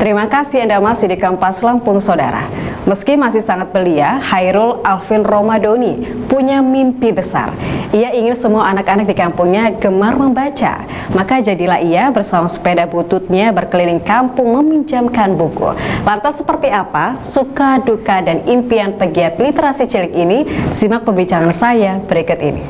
Terima kasih Anda masih di Kompas Lampung, Saudara. Meski masih sangat belia, Hairul Alvin Romadoni punya mimpi besar. Ia ingin semua anak-anak di kampungnya gemar membaca. Maka jadilah ia bersama sepeda bututnya berkeliling kampung meminjamkan buku. Lantas seperti apa suka, duka, dan impian pegiat literasi cilik ini? Simak pembicaraan saya berikut ini.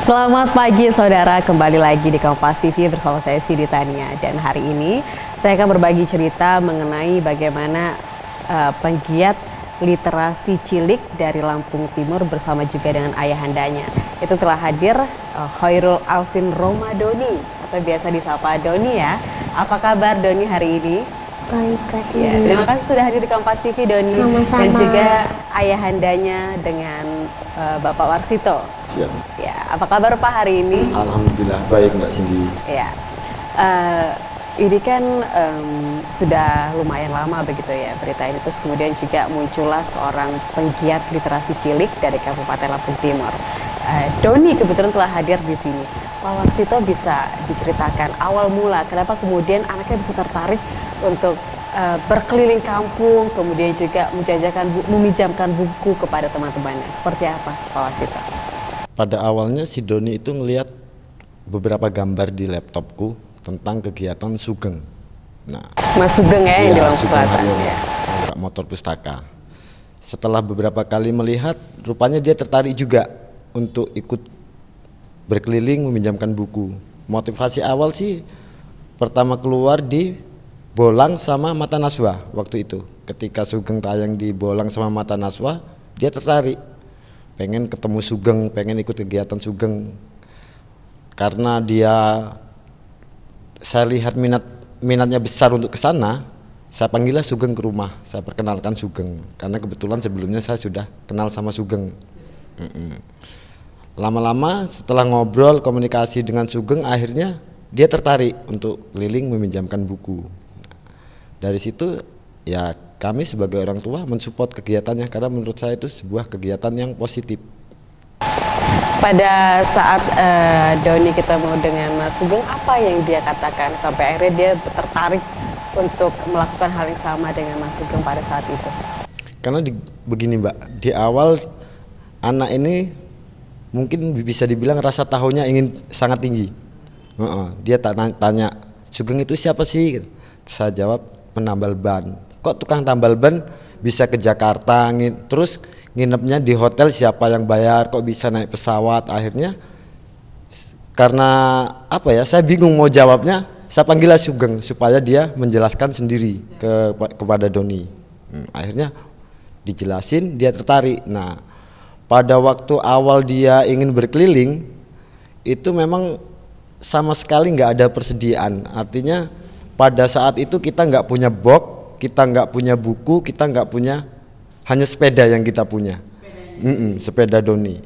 Selamat pagi saudara, kembali lagi di Kompas TV bersama saya Sidi Tania. Dan hari ini saya akan berbagi cerita mengenai bagaimana penggiat literasi cilik dari Lampung Timur bersama juga dengan ayahandanya. Itu telah hadir Hairul Alvin Romadoni atau biasa disapa Doni ya. Apa kabar Doni hari ini? Baik, kasih. Ya, terima kasih sudah hadir di Kompas TV Doni. Sama-sama. Dan juga ayahandanya dengan Bapak Warsito. Siap. Ya, apa kabar Pak hari ini? Alhamdulillah baik Mbak Cindy. Ya, ini kan sudah lumayan lama begitu ya berita ini. Terus kemudian juga muncullah seorang penggiat literasi cilik dari Kabupaten Lampung Timur. Doni kebetulan telah hadir di sini. Pak Warsito bisa diceritakan awal mula kenapa kemudian anaknya bisa tertarik untuk berkeliling kampung, kemudian juga meminjamkan buku kepada teman-temannya. Seperti apa Pak Warsito? Pada awalnya si Doni itu ngelihat beberapa gambar di laptopku tentang kegiatan Sugeng. Nah, Mas Sugeng ya, yang di Lampung Sugeng Selatan Haryono, ya. penggerak motor pustaka. Setelah beberapa kali melihat, rupanya dia tertarik juga untuk ikut berkeliling meminjamkan buku. Motivasi awal sih pertama keluar di Bolang sama Mata Naswa waktu itu. Ketika Sugeng tayang di Bolang sama Mata Naswa, dia tertarik. Pengen ketemu Sugeng, pengen ikut kegiatan Sugeng. Karena saya lihat minatnya besar untuk ke sana, saya panggillah Sugeng ke rumah, saya perkenalkan Sugeng. Karena kebetulan sebelumnya saya sudah kenal sama Sugeng. Lama-lama setelah ngobrol, komunikasi dengan Sugeng, akhirnya dia tertarik untuk keliling meminjamkan buku. Dari situ ya kami sebagai orang tua mensupport kegiatannya karena menurut saya itu sebuah kegiatan yang positif. Pada saat Doni ketemu dengan Mas Sugeng, apa yang dia katakan sampai akhirnya dia tertarik untuk melakukan hal yang sama dengan Mas Sugeng pada saat itu? Karena begini Mbak, di awal anak ini mungkin bisa dibilang rasa tahunya ingin sangat tinggi. Dia tanya, Sugeng itu siapa sih? Saya jawab, penambal ban. Kok tukang tambal ban bisa ke Jakarta, terus nginepnya di hotel, siapa yang bayar, kok bisa naik pesawat? Akhirnya karena apa ya, saya bingung mau jawabnya, saya panggillah Sugeng supaya dia menjelaskan sendiri kepada Doni. Akhirnya dijelasin, dia tertarik. Nah, pada waktu awal dia ingin berkeliling itu memang sama sekali nggak ada persediaan. Artinya pada saat itu kita nggak punya box, kita nggak punya buku, kita nggak punya, hanya sepeda yang kita punya, sepeda Doni.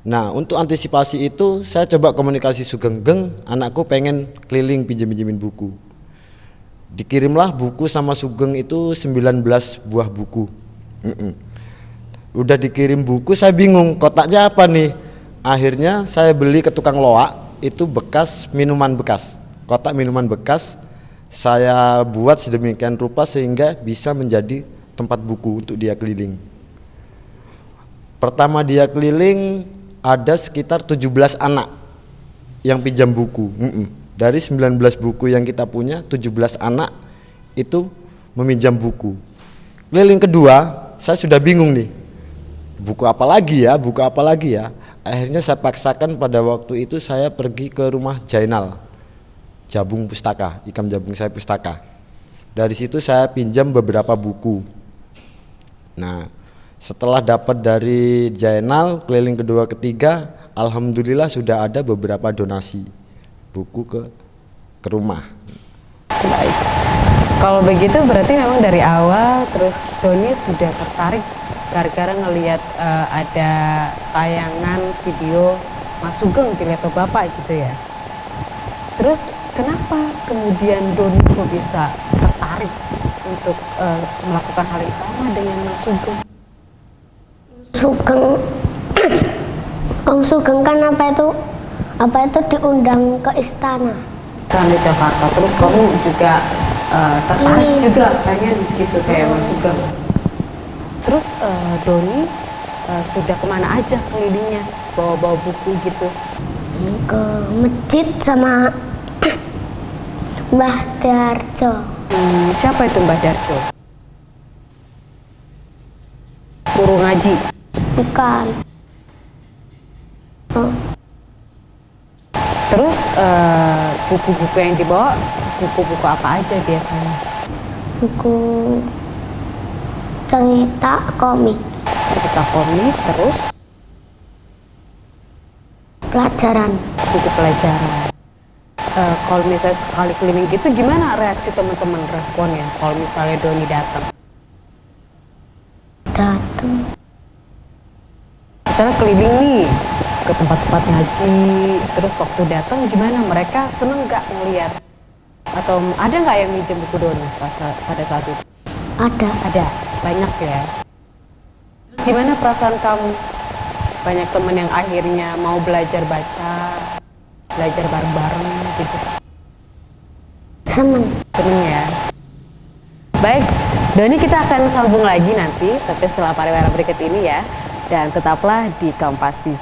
Nah, untuk antisipasi itu saya coba komunikasi Sugeng, anakku pengen keliling pinjem-pinjemin buku. Dikirimlah buku sama Sugeng itu 19 buah buku. Udah dikirim buku, saya bingung kotaknya apa nih. Akhirnya saya beli ke tukang loak, itu bekas minuman bekas, kotak minuman bekas. Saya buat sedemikian rupa sehingga bisa menjadi tempat buku untuk dia keliling. Pertama dia keliling ada sekitar 17 anak yang pinjam buku. Dari 19 buku yang kita punya, 17 anak itu meminjam buku. Keliling kedua, saya sudah bingung nih. Buku apa lagi ya? Akhirnya saya paksakan pada waktu itu saya pergi ke rumah Jainal. Jabung Pustaka, Ikam Jabung saya Pustaka. Dari situ saya pinjam beberapa buku. Nah, setelah dapat dari Jainal, keliling kedua ketiga, alhamdulillah sudah ada beberapa donasi buku ke rumah. Baik. Kalau begitu berarti memang dari awal terus Doni sudah tertarik gara-gara ngelihat ada tayangan video Mas Sugeng di laptop Bapak gitu ya. Terus kenapa kemudian Doni kok bisa tertarik untuk melakukan hal yang sama dengan Mas Sugeng? Om Sugeng kan apa itu diundang ke istana. Sekarang di Jakarta, terus kamu juga tertarik Ini. juga pengen gitu kayak Mas Sugeng. Terus Doni sudah kemana aja kelilingnya bawa-bawa buku gitu? Ke masjid sama Mbah Darjo. Siapa itu Mbah Darjo? Guru ngaji. Bukan. Oh, Terus buku-buku yang dibawa buku-buku apa aja biasanya? buku cerita komik, Cerita komik, terus pelajaran. buku pelajaran. Kalau misalnya sekali keliling gitu gimana reaksi teman-teman responnya kalau misalnya Doni datang? Datang. Misalnya keliling nih ke tempat-tempat ngaji, terus waktu datang gimana? Mereka seneng nggak ngeliat? Atau ada nggak yang minjem buku Doni pada saat itu? Ada. Ada, banyak ya. Terus gimana perasaan kamu? Banyak temen yang akhirnya mau belajar baca, belajar bareng-bareng gitu. Seneng. Seneng ya. Baik, Doni kita akan sambung lagi nanti, tapi setelah pariwara berikut ini ya. Dan tetaplah di Kompas TV.